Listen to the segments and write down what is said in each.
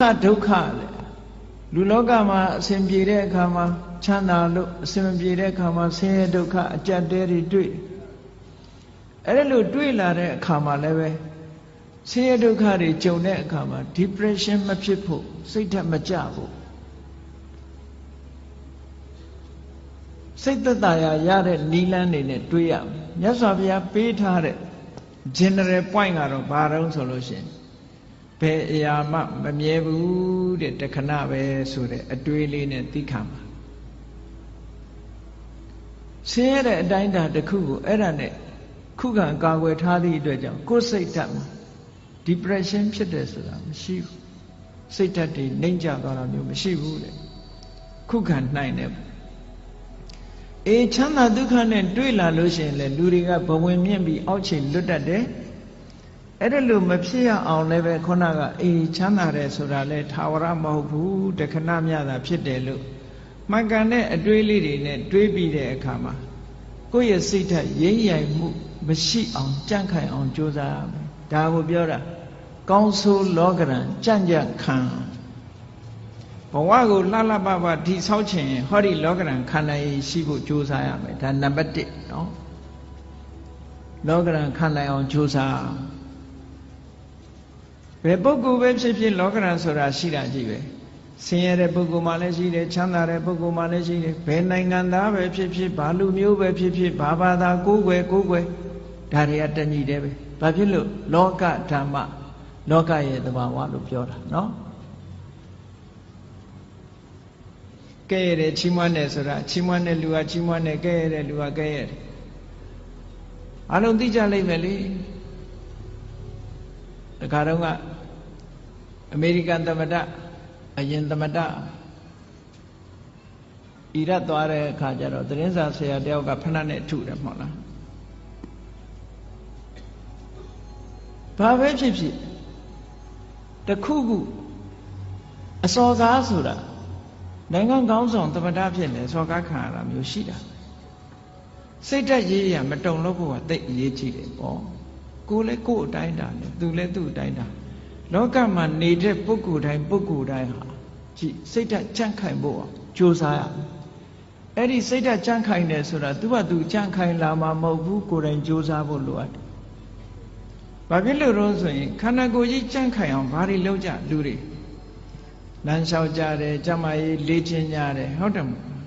ဒုက္ခလေလူလောကမှာအစဉ်ပြေတဲ့အခါမှာချမ်းသာလို့အစဉ်မပြေတဲ့အခါမှာဆင်းရဲဒုက္ခအကြက်တဲတွေတွေ့အဲ့လိုတွေ့လာတဲ့အခါမှာလည်းပဲဆင်းရဲဒုက္ခတွေကြုံတဲ့အခါမှာ depression မဖြစ်ဖို့စိတ်ဓာတ်မကျဖို့စိတ်သက်သာရတဲ့နိလန်းနေနဲ့တွေးရမယ်မြတ်စွာဘုရားပေးထားတဲ့ general point ကတော့ဘာတော့ဆိုလို့ရှိရင်ဘယ်အရာမှမမြဲဘူးတဲ့တခဏပဲဆိုတဲ့အတွေးလေးနဲ့သိခံပါဆင်းရဲတဲ့အတိုင်းတာတစ်ခုကိုအဲ့ဒါနဲ့ခုခံကာကွယ်ထားသည့်အတွက်ကြောင့်ကိုယ်စိတ်ဓာတ်မှာ depression ဖြစ်တယ်ဆိုတာမရှိဘူးစိတ်ဓာတ်တွေနှိမ့်ကျသွားတာမျိုးမရှိဘူးတဲ့ခုခံနိုင်တယ်ချမ်းသာဒုက္ခနဲ့တွေ့လာလို့ရှိရင်လေလူတွေကဘဝင်မြင့်ပြီးအောက်ခြေလွတ်တတ်တယ်အဲ့ဒါလို့မဖြစ်ရအောင်လည်းပဲခုနကချမ်းသာတယ်ဆိုတာလဲထာဝရမဟုတ်ဘူးတခဏမျှတာဖြစ်တယ်လို့မှန်ကန်တဲ့အတွေးလေးတွေနဲ့တွေးပြီးတဲ့အခါမှာကိုယ့်ရဲ့စိတ်ဓာတ်ရိမ့်ရိုင်မှုမရှိအောင်ကြန့်ခိုင်အောင်ကြိုးစားရမယ်ဒါကိုပြောတာကောင်းဆိုးလောကရန်ကြန့်ကြန့်ခံဘဝကိုလှလှပပတိဆောက်ခြင်းဟောဒီလောကရန်ခန္ဓာရေးရှိဖို့ကြိုးစားရမယ်ဒါနံပါတ်1နော်လောကရန်ခန္ဓာအောင်ကြိုးစားဘယ်ပုဂ္ဂိုလ်ပဲဖြစ်ဖြစ်လောကရန်ဆိုတာရှိတာကြည့်ပဲဆင်းရဲတဲ့ပုဂ္ဂိုလ်မှလည်းရှိတယ်ချမ်းသာတဲ့ပုဂ္ဂိုလ်မှလည်းရှိတယ်ဘယ်နိုင်ငံသားပဲဖြစ်ဖြစ်ဘာလူမျိုးပဲဖြစ်ဖြစ်ဘာဘာသာကိုယ်ွယ်ဒါတွေကတညီတယ်ပဲဘာဖြစ်လို့လောကဓမ္မလောကရဲ့သဘာဝလို့ပြောတာနော်ကဲရတယ်ချီးမွမ်းတယ်ဆိုတာချီးမွမ်းတဲ့လူကချီးမွမ်းတယ်ကဲရတဲ့လူကကဲရတယ်အလုံးသိကြလိမ့်မယ်လေတခါတော့ကအမေရိကန်သမ္မတအရင်သမ္မတအီရတ်သွားတဲ့အခါကျတော့သတင်းစာဆရာတယောက်ကဖဏနဲ့ထုတယ်မဟုတ်လားဘာပဲဖြစ်ဖြစ်တခုခုအစော်ကားဆိုတာနိုင်ငံကောင်းဆောင်သမ္မတဖြစ်နေစော်ကားခံရတာမျိုးရှိတာစိတ်ဓာတ်ရေးရမတုံလို့ဖို့ကသိအရေးကြီးတယ်ပေါ့ကိုယ်လည်းကိုယ်အတိုင်းတာနဲ့သူလည်းသူ့အတိုင်းတာလောကမှာနေတဲ့ပုဂ္ဂိုလ်တိုင်းဟာကြည့်စိတ်ဓာတ်ကြန့်ခိုင်ဖို့ကြိုးစားရအဲ့ဒီစိတ်ဓာတ်ကြန့်ခိုင်တယ်ဆိုတာသူကသူကြန့်ခိုင်လာမှာမဟုတ်ဘူးကိုယ်တိုင်ကြိုးစားဖို့လိုအပ်တယ်။ဘာဖြစ်လို့လဲဆိုရင်ခန္ဓာကိုယ်ကြီးကြန့်ခိုင်အောင်ဘာတွေလုပ်ကြလူတွေလမ်းလျှောက်ကြတယ်ကျမကြီးလေ့ကျင့်ကြတယ်ဟုတ်တယ်မဟုတ်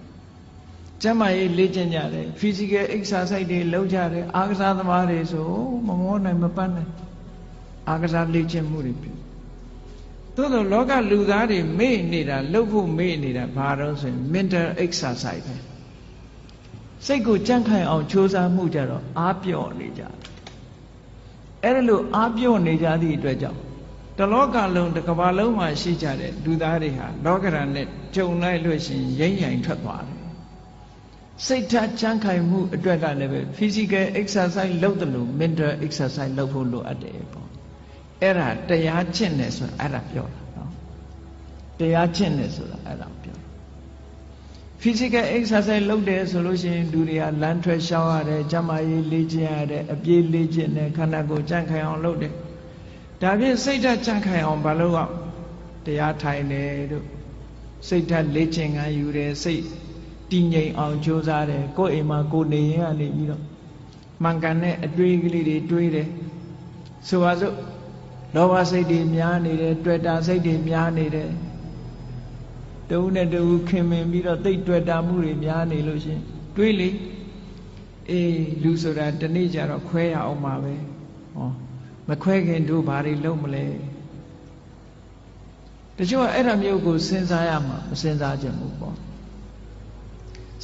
ကျမကြီးလေ့ကျင့်ကြတယ် physical exercise တွေလုပ်ကြတယ်အားကစားသမားတွေဆိုမမောနိုင်မပန်းနိုင်အားကစားလေ့ကျင့်မှုတွေပြုသို့သောလောကလူသားတွေမေ့နေတာလုပ်ဖို့မေ့နေတာဘာတော့ဆိုရင် mental exercise ပဲစိတ်ကိုကြန့်ခိုင်အောင်ကြိုးစားမှုကြတော့အားပြော့နေကြတယ်အဲ့ဒါလို့အားပြော့နေကြသည့်အတွက်ကြောင့်တလောကလုံးတစ်ကမ္ဘာလုံးမှာရှိကြတဲ့လူသားတွေဟာလောကရန်နဲ့ကြုံလိုက်လို့ရှိရင်ရိမ့်ရိုင်ထွက်သွားတယ်စိတ်ဓာတ်ကြန့်ခိုင်မှုအတွက်ကလည်းပဲ physical exercise လုပ်တယ်လို့ mental exercise လုပ်ဖို့လိုအပ်တယ်ပေါ့အဲ့ဒါတရားကျင့်တယ်ဆိုတာအဲ့ဒါပြောတာနော်တရားကျင့်တယ်ဆိုတာအဲ့ဒါပြောတာ physical exercise လုပ်တယ်ဆိုလို့ရှိရင်လူတွေကလမ်းထွက်ရှောင်းရတယ်ကျန်းမာရေးလေ့ကျင့်ရတယ်အပြေးလေ့ကျင့်တယ်ခန္ဓာကိုယ်ကြန့်ခိုင်အောင်လုပ်တယ်ဒါဖြင့်စိတ်ဓာတ်ကြန့်ခိုင်အောင်ဘာလို့တရားထိုင်တယ်တို့စိတ်ဓာတ်လေ့ကျင့်ခန်းယူတယ်စိတ်တည်ငြိမ်အောင်ကြိုးစားတယ်ကိုယ်အိမ်မှာကိုယ်နေရင်ကနေပြီးတော့မှန်ကန်တဲ့အတွေးကလေးတွေတွေးတယ်ဆိုပါစို့လောဘစိတ်တွေများနေတယ်တွေ့တာစိတ်တွေများနေတယ်တဦးနဲ့တဦးခင်မင်ပြီးတော့သိတွေ့တာမှုတွေများနေလို့ရှင်တွေးလေလူဆိုတာတနေ့ကျတော့ခွဲရအောင်ပါပဲဟောမခွဲခင်တို့ဘာတွေလုပ်မလဲတချို့အဲ့ဒါမျိုးကိုစဉ်းစားရမှာမစဉ်းစားကြဘူးပေါ့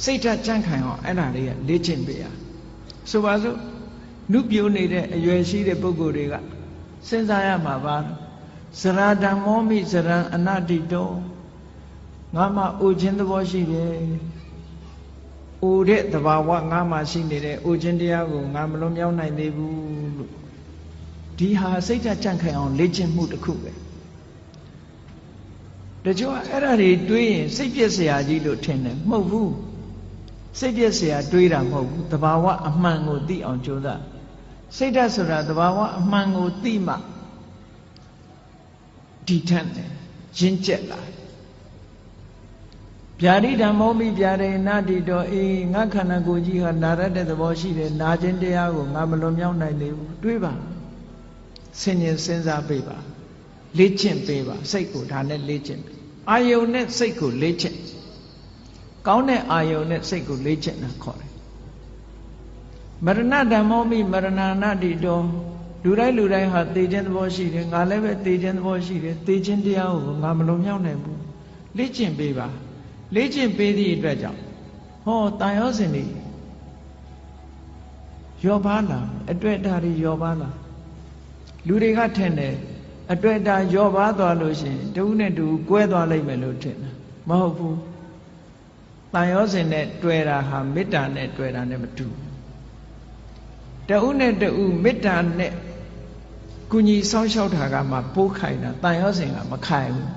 စိတ်ဓာတ်ကြန့်ခိုင်အောင်အဲ့ဒါတွေကလေ့ကျင့်ပေးရဆိုပါစို့နုပြိုးနေတဲ့အရွယ်ရှိတဲ့ပုဂ္ဂိုလ်တွေကစဉ်းစားရမှာပါဇရာဓမ္မောမိဇရံအနတ္တိတောငါမှအိုခြင်းသဘောရှိတယ်အိုတဲ့သဘာဝငါမှရှိနေတယ်အိုခြင်းတရားကိုငါမလွန်မြောက်နိုင်သေးဘူးလို့ဒီဟာစိတ်ဓာတ်ကြန့်ခိုင်အောင်လေ့ကျင့်မှုတစ်ခုပဲတချို့အဲ့ဒါတွေတွေးရင်စိတ်ပြည့်စရာကြီးလို့ထင်တယ်မဟုတ်ဘူးစိတ်ပြည့်စရာတွေးတာမဟုတ်ဘူးသဘာဝအမှန်ကိုသိအောင်ကြိုးစားစိတ်ဓာတ်ဆိုတာသဘာဝအမှန်ကိုသိမှဒီထက်တယ် ရင့်ကျက်လာဗျာတိဓမ္မောမိဗျာဒိနာတိတောအေးငါခန္ဓာကိုယ်ကြီးဟာနာရတဲ့သဘောရှိတယ်နာခြင်းတရားကိုငါမလွန်မြောက်နိုင်သေးဘူးတွေးပါဆင်ញင်စဉ်းစားပေးပါလေ့ကျင့်ပေးပါစိတ်ကိုဒါနဲ့လေ့ကျင့်အာယုန်နဲ့စိတ်ကိုလေ့ကျင့်ကောင်းတဲ့အာယုန်နဲ့စိတ်ကိုလေ့ကျင့်တာခေါ်တယ်မရဏဓမ္မောမိမရဏနာတိတောလူတိုင်းဟာသိခြင်းသဘောရှိတယ်ငါလည်းပဲသိခြင်းသဘောရှိတယ်သိခြင်းတရားကိုငါမလွန်မြောက်နိုင်ဘူးလေ့ကျင့်ပေးပါလေ့ကျင့်ပေးသည့်အတွက်ကြောင့်ဟောတန်ရောစဉ်တွေယောပါလာအတွေ့အတာတွေယောပါလာလူတွေကထင်တယ်အတွေ့အတာယောပါသွားလို့ရှိရင်တဦးနဲ့တူကွဲသွားလိမ့်မယ်လို့ထင်တယ်မဟုတ်ဘူးတန်ရောစဉ်နဲ့တွေ့တာဟာမေတ္တာနဲ့တွေ့တာနဲ့မတူတဦးနဲ့တူမေတ္တာနဲ့ကုညီဆောင်းလျှောက်တာကမှပိုးခိုင်တာတန်ရောစဉ်ကမခိုင်ဘူး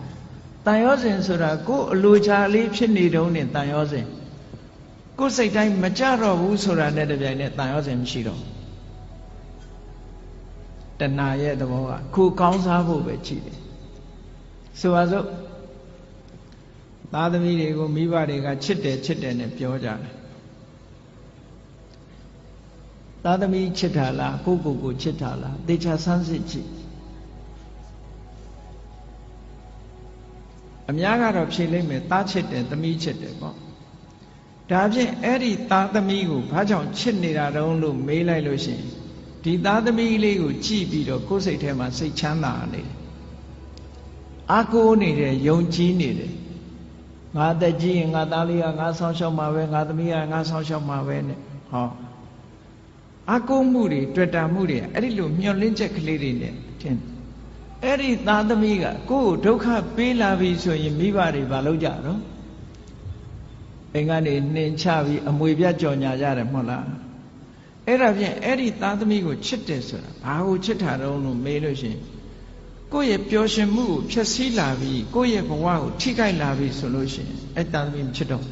တန်ရောစဉ်ဆိုတာကိုယ်အလိုချလေးဖြစ်နေတုန်းနဲ့တန်ရောစဉ်ကိုယ်စိတ်တိုင်းမကြတော့ဘူးဆိုတာနဲ့တပြိုင်နက်တန်ရောစဉ်မရှိတော့တဏှာရဲ့သဘောကကိုယ်ကောင်းစားဖို့ပဲကြည့်တယ်ဆိုပါစို့သားသမီးတွေကိုမိဘတွေကချစ်တယ်နဲ့ပြောကြတယ်သားသမီးချစ်တာလားကိုကိုချစ်တာလားသေချာဆန်းစစ်ကြည့်အများကတော့ဖြေလိုက်မယ်သားချစ်တယ်သမီးချစ်တယ်ပေါ့ဒါဖြင့်အဲ့ဒီသားသမီးကိုဘာကြောင့်ချစ်နေတာတုံးလို့မေးလိုက်လို့ရှိရင်ဒီသားသမီးလေးကိုကြည့်ပြီးတော့ကိုယ်စိတ်ထဲမှာစိတ်ချမ်းသာနေတယ်အာကိုးနေတယ်ယုံကြည်နေတယ်ငါတက်ကြီးရင်ငါသားလေးကငါဆောင်းရှောက်မှာပဲငါသမီးကငါဆောင်းရှောက်မှာပဲနဲ့ဟောအာကိုးမှုတွေတွေ့တာမှုတွေအဲ့ဒီလိုမျောလင်းချက်ကလေးတွေနဲ့ထင်အဲ့ဒီသားသမီးကကိုယ့်ကိုဒုက္ခပေးလာပြီဆိုရင်မိဘတွေမလုပ်ကြတော့အိမ်ကနေနှင်ချပြီးအမွေပြတ်ကြော်ညာကြတယ်မဟုတ်လားအဲ့ဒါဖြင့်အဲ့ဒီသားသမီးကိုချစ်တယ်ဆိုတာဘာကိုချစ်တာတုံးလို့မေးလို့ရှိရင်ကိုယ့်ရဲ့ပျော်ရွှင်မှုကိုဖျက်ဆီးလာပြီးကိုယ့်ရဲ့ဘဝကိုထိခိုက်လာပြီးဆိုလို့ရှိရင်အဲ့သားသမီးမချစ်တော့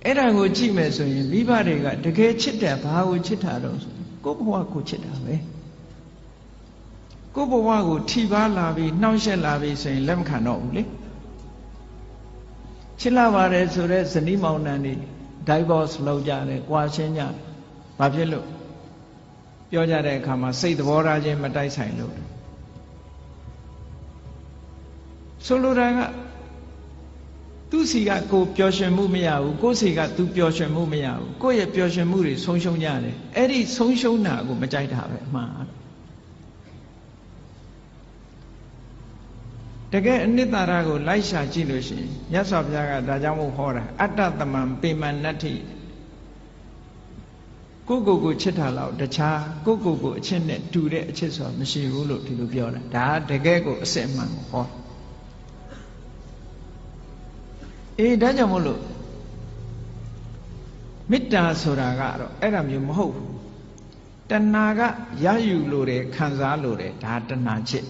အဲ့ဒါကိုကြည့်မယ်ဆိုရင်မိဘတွေကတကယ်ချစ်တယ်ဘာကိုချစ်တာတုံးဆိုကိုယ့်ဘဝကိုချစ်တာပဲကိုယ့်ဘဝကိုထိပါလာပြီးနှောင့်ယှက်လာပြီးဆိုရင်လက်မခံတော့ဘူးလေချစ်လာပါတယ်ဆိုတော့ဇနီးမောင်နှံတွေ divorce လုပ်ကြတယ်၊ကွာရှင်းကြတယ်။ဘာဖြစ်လို့ပြောကြတဲ့အခါမှာစိတ်သဘောထားချင်းမတိုက်ဆိုင်လို့ဆိုလိုတာကသူ့စီကကိုပျော်ရွှင်မှုမရဘူးကိုယ့်စီကသူပျော်ရွှင်မှုမရဘူးကိုယ့်ရဲ့ပျော်ရွှင်မှုတွေဆုံးရှုံးကြတယ်အဲ့ဒီဆုံးရှုံးတာကိုမကြိုက်တာပဲအမှားတကယ်အနိတ္တရာကိုလိုက်ရှာကြည့်လို့ရှိရင်မြတ်စွာဘုရားကဒါကြောင့်မို့ဟောတာအတ္တသမံပေမနတ္ထိကိုကိုချစ်တာလောက်တခြားကိုအချစ်နဲ့တူတဲ့အချစ်ဆိုတာမရှိဘူးလို့ဒီလိုပြောတာဒါတကယ်ကိုအစစ်အမှန်ကိုဟောဒါကြောင့်မို့လို့မေတ္တာဆိုတာကတော့အဲ့ဒါမျိုးမဟုတ်ဘူးတဏှာကရယူလို့တယ်ခံစားလို့တယ်ဒါတဏှာချစ်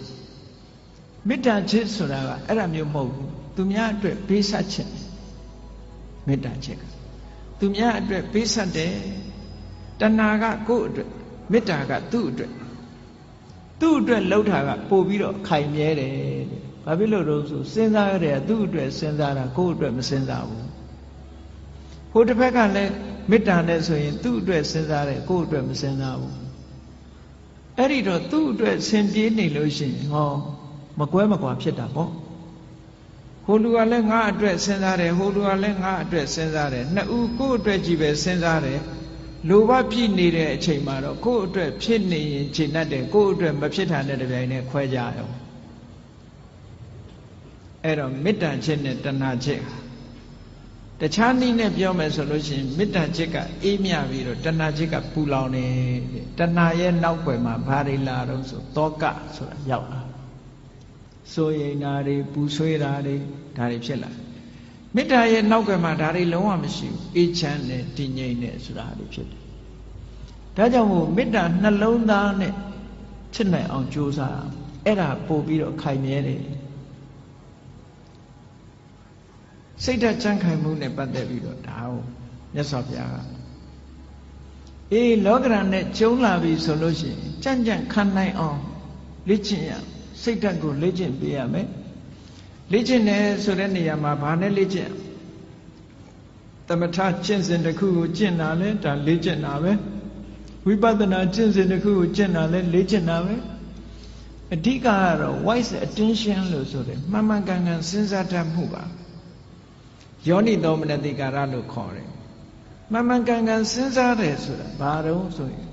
မေတ္တာချစ်ဆိုတာကအဲ့ဒါမျိုးမဟုတ်ဘူးသူများအတွက်ပေးဆက်ခြင်းမေတ္တာချစ်ကသူများအတွက်ပေးဆက်တယ်တဏှာကကိုယ့်အတွက်မေတ္တာကသူ့အတွက်လှုပ်တာကပို့ပြီးတော့ခိုင်မြဲတယ်ဘာဖြစ်လို့လို့ဆိုစဉ်းစားရတယ်သူ့အတွက်စဉ်းစားတာကိုယ့်အတွက်မစဉ်းစားဘူးဟိုတစ်ဖက်ကလည်းမေတ္တာနဲ့ဆိုရင်သူ့အတွက်စဉ်းစားတယ်ကိုယ့်အတွက်မစဉ်းစားဘူးအဲ့ဒီတော့သူ့အတွက်ဆင်ပြေးနေလို့ရှိရင်ဟောမကွဲမကွာဖြစ်တာပေါ့ဟိုလူကလည်းငါအတွက်စဉ်းစားတယ်ဟိုလူကလည်းငါအတွက်စဉ်းစားတယ်နှစ်ဦးကိုယ့်အတွက်ကြီးပဲစဉ်းစားတယ်လိုဘပြည့်နေတဲ့အချိန်မှာတော့ကိုယ့်အတွက်ဖြစ်နေရင်ခြေနှက်တယ်ကိုယ့်အတွက်မဖြစ်တာနဲ့တပြိုင်တည်းခွဲကြရောအဲ့တော့မေတ္တာချစ်နဲ့တဏှာချစ်တခြားနည်းနဲ့ပြောမယ်ဆိုလို့ရှိရင်မေတ္တာချစ်ကအေးမြပြီးတော့တဏှာချစ်ကပူလောင်နေတဏှာရဲ့နောက်ွယ်မှာဘာတွေလာတော့ဆိုတောကဆိုတာရောက်လာစိုးရိမ်တာတွေပူဆွေးတာတွေဒါတွေဖြစ်လာမေတ္တာရဲ့နောက်ကမှာဒါတွေလုံးဝမရှိဘူးအေးချမ်းတယ်တည်ငြိမ်တယ်ဆိုတာတွေဖြစ်တယ်ဒါကြောင့်မို့မေတ္တာနှလုံးသားနဲ့ချစ်နိုင်အောင်ကြိုးစားအဲ့ဒါပို့ပြီးတော့ခိုင်မြဲတယ်စိတ်ဓာတ်ကြံ့ခိုင်မှုနဲ့ပတ်သက်ပြီးတော့ဒါကိုမြတ်စွာဘုရားကလောကရန်နဲ့ကျုံလာပြီဆိုလို့ရှိရင်ကြံ့ကြံ့ခံနိုင်အောင်လေ့ကျင့်ရစိတ်ဓာတ်ကိုလေ့ကျင့်ပေးရမယ် လေ့ကျင့်တယ်ဆိုတဲ့နေရာမှာဘာနဲ့လေ့ကျင့်သမထကျင့်စဉ်တစ်ခုကိုကျင့်တာလဲဒါလေ့ကျင့်တာပဲဝိပဿနာကျင့်စဉ်တစ်ခုကိုကျင့်တာလဲလေ့ကျင့်တာပဲအဓိကကတော့ wise attention လို့ဆိုတယ်မှန်မှန်ကန်ကန်စဉ်းစားတတ်မှုပါယောနိသောမနတိကာရလို့ခေါ်တယ်မှန်မှန်ကန်ကန်စဉ်းစားတယ်ဆိုတာဘာတော့ဆိုရင်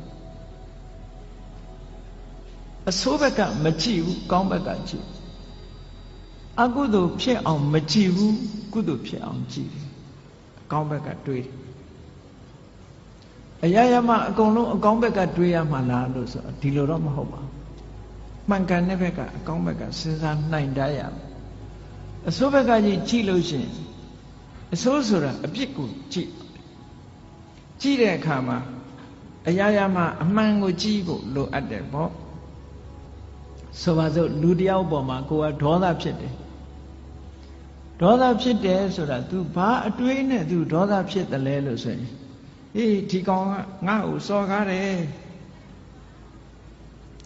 အဆိုးဘက်ကမကြည့်ဘူးကောင်းဘက်ကကြည့်အကုသိုလ်ဖြစ်အောင်မကြည့်ဘူးကုသိုလ်ဖြစ်အောင်ကြည့်တယ်အကောင်းဘက်ကတွေးတယ်အရာရာမှာအကုန်လုံးအကောင်းဘက်ကတွေးရမှာလားလို့ဆိုဒီလိုတော့မဟုတ်ပါဘူးမှန်ကန်တဲ့ဘက်ကအကောင်းဘက်ကစဉ်းစားနိုင်တတ်ရမယ်အဆိုးဘက်ကကြည့်လို့ရှိရင်အဆိုးဆိုတာအပြစ်ကိုကြည့်တဲ့အခါမှာအရာရာမှာအမှန်ကိုကြည့်ဖို့လိုအပ်တယ်ပေါ့ဆိုပါစို့လူတယောက်ပေါ်မှာကိုယ်ကဒေါသဖြစ်တယ်ဒေါသဖြစ်တယ်ဆိုတာ तू ဘာအတွေးနဲ့ तू ဒေါသဖြစ်တယ်လဲလို့ဆိုရင်အေးဒီကောင်ကငါ့ကိုစော်ကားတယ်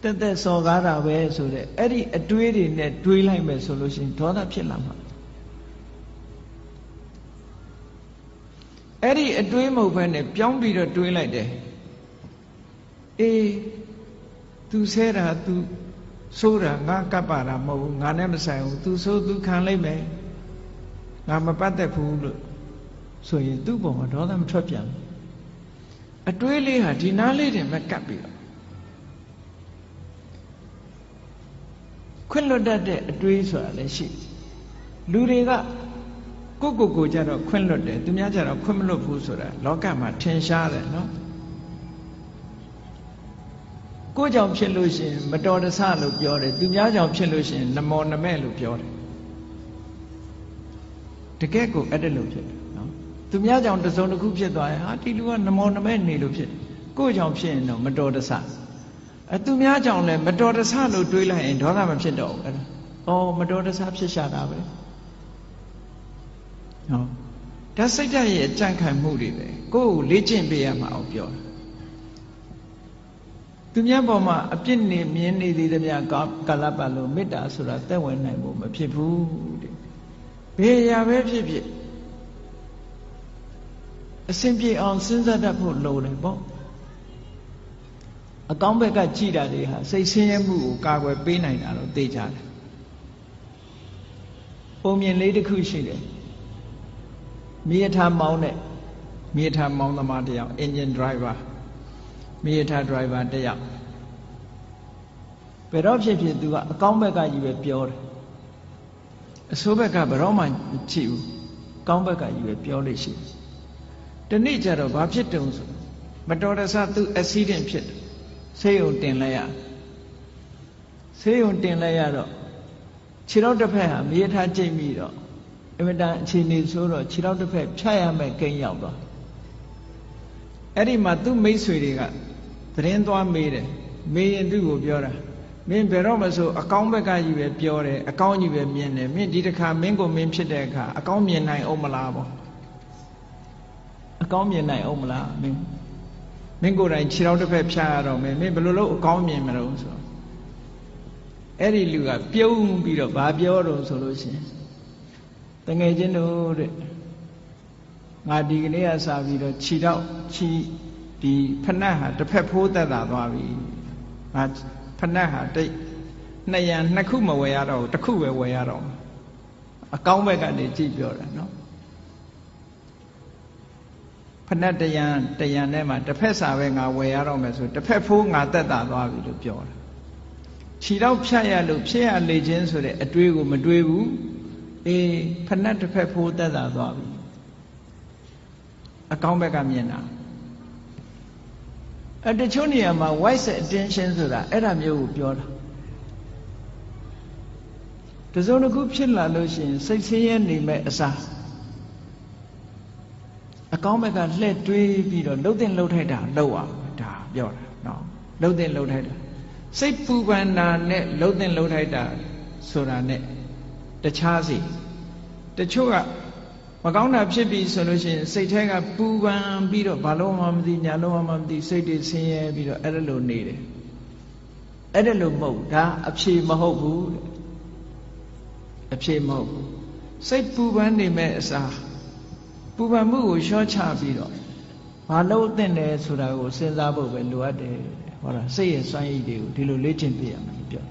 တက်စော်ကားတာပဲဆိုတဲ့အဲ့ဒီအတွေးတွေနဲ့တွေးလိုက်မယ်ဆိုလို့ရှိရင်ဒေါသဖြစ်လာမှာအဲ့ဒီအတွေးမဟုတ်ဘဲနဲ့ပြောင်းပြီးတော့တွေးလိုက်တယ်အေး तू ဆဲတာ तू ဆိုးတာငါကပ်ပါတာမဟုတ်ဘူးငါနဲ့မဆိုင်ဘူး तू ဆိုး तू ခံလိုက်မယ်ငါမပတ်သက်ဘူးလို့ဆိုရင်သူ့ပုံမှာဒေါသမထွက်ပြန်ဘူးအတွေးလေးဟာဒီနားလေးတင်ပဲကပ်ပြီးတော့ခွင့်လွတ်တတ်တဲ့အတွေးဆိုတာလည်းရှိလူတွေကကိုကြတော့ခွင့်လွတ်တယ်သူများကြတော့ခွင့်မလွတ်ဘူးဆိုတာလောကမှာထင်ရှားတယ်နော်ကိုကြောင့်ဖြစ်လို့ရှိရင်မတော်တဆလို့ပြောတယ်သူများကြောင့်ဖြစ်လို့ရှိရင်နမောနမဲ့လို့ပြောတယ်တကယ်ကိုအဲ့ဒါလို့ဖြစ်တယ်နော်သူများကြောင့်တစုံတစ်ခုဖြစ်သွားရင်ဟာဒီလူကနမောနမဲ့နေလို့ဖြစ်တယ်ကိုကြောင့်ဖြစ်ရင်တော့မတော်တဆသူများကြောင့်လည်းမတော်တဆလို့တွေးလိုက်ရင်ဒေါသမဖြစ်တော့ဘူးအဲ့ဒါမတော်တဆဖြစ်ရှာတာပဲနော်ဒါစိတ်ဓာတ်ရဲ့အကြံခံမှုတွေပဲကိုယ်ကိုလေ့ကျင့်ပေးရမှာအောင်ပြောတာသူများပေါ်မှာအပြစ်နေမြင်နေသည်တည်းများကာလပတ်လို့မေတ္တာဆိုတာသက်ဝင်နိုင်ဖို့မဖြစ်ဘူးတဲ့ဘယ်ရာပဲဖြစ်ဖြစ်အစဉ်ပြေအောင်စဉ်းစားတတ်ဖို့လိုတယ်ပေါ့အကောင်းဘက်ကကြည်တာတွေဟာစိတ်ဆင်းရဲမှုကိုကာကွယ်ပေးနိုင်တာတော့သိကြတယ်ပုံမြင်လေးတစ်ခုရှိတယ်မြေထားမောင်းတဲ့မြေထားမောင်းသမားတယောက် engine driver မြေထား driver တယောက်ဘယ်တော့ဖြစ်ဖြစ်သူကအကောင်းဘက်ကကြီးပဲပြောတယ်အဆိုးဘက်ကဘယ်တော့မှမကြည့်ဘူးကောင်းဘက်ကကြီးပဲပြောလို့ရှိတယ်ဒီနေ့ကျတော့ဘာဖြစ်တုံဆိုမတော်တဆသူ accident ဖြစ်တယ်ဆေးရုံတင်လိုက်ရဆေးရုံတင်လိုက်ရတော့ခြေထောက်တစ်ဖက်ဟာမြေထားကျိတ်ပြီးတော့အင်မတန်အခြေအနေဆိုတော့ခြေထောက်တစ်ဖက်ဖြတ်ရမယ်ကိန်းရောက်သွားအဲ့ဒီမှာသူ့မိတ်ဆွေတွေကသတင်းသွားမေးတယ်မေးရင်သူ့ကိုပြောတာမင်းဘယ်တော့မှဆိုအကောင်းဘက်ကကြီးပဲပြောတယ်အကောင်းကြီးပဲမြင်တယ်မင်းဒီတစ်ခါမင်းကိုမင်းဖြစ်တဲ့အခါအကောင်းမြင်နိုင်အောင်မလားပေါ့အကောင်းမြင်နိုင်အောင်မလားမင်းကိုယ်တိုင်ခြေထောက်တစ်ဖက်ဖြတ်ရတော့မင်းဘယ်လိုလုပ်အကောင်းမြင်မလို့ဆိုအဲ့ဒီလူကပြုံးပြီးတော့ဘာပြောတော့ဆိုလို့ရှိရင်တငယ်ချင်းတို့တဲ့ငါဒီကနေ့ကစပြီးတော့ခြေထောက်ဒီဖနက်ဟာတစ်ဖက်ဖိုးသက်သာသွားပြီငါဖနက်ဟာနှစ်ခုမဝယ်ရတော့တစ်ခုပဲဝယ်ရတော့အကောင်းဘက်ကနေကြည့်ပြောတာနော်ဖနက်တရံထဲမှာတစ်ဖက်စာပဲငါဝယ်ရတော့မယ်ဆိုတစ်ဖက်ဖိုးငါသက်သာသွားပြီလို့ပြောတာခြေထောက်ဖြတ်ရလို့ဖြစ်ရလေခြင်းဆိုတဲ့အတွေးကိုမတွေးဘူးအေးဖနက်တစ်ဖက်ဖိုးသက်သာသွားပြီအကောင်းဘက်ကမြင်တာတချို့နေရာမှာ wise attention ဆိုတာအဲ့ဒါမျိုးကိုပြောတာတစုံတစ်ခုဖြစ်လာလို့ရှိရင်စိတ်ဆင်းရဲနေမဲ့အစားအကောင်းဘက်ကလှည့်တွေးပြီးတော့လှုပ်တင်လှုပ်ထိုက်တာလှုပ်အောင်ဒါပြောတာနော်လှုပ်တင်လှုပ်ထိုက်တာစိတ်ပူပန်တာနဲ့လှုပ်တင်လှုပ်ထိုက်တာဆိုတာနဲ့တခြားစီတချို့ကမကောင်းတာဖြစ်ပြီဆိုလို့ရှိရင်စိတ်ထဲကပူပန်ပြီးတော့ဘာလို့မှမသိညာလို့မှမသိစိတ်တွေဆင်းရဲပြီးတော့အဲ့ဒါလိုနေတယ်အဲ့ဒါလိုမဟုတ်ဒါအဖြေမဟုတ်ဘူး အဖြစ်မဟုတ်စိတ်ပူပန်နေမဲ့အစားပူပန်မှုကိုလျှော့ချပြီးတော့ဘာလို့သင့်တယ်ဆိုတာကိုစဉ်းစားဖို့ပဲလိုအပ်တယ်ဟောတာစိတ်ရဲ့စွမ်းရည်တွေကိုဒီလိုလေ့ကျင့်ပြရမယ်ပြော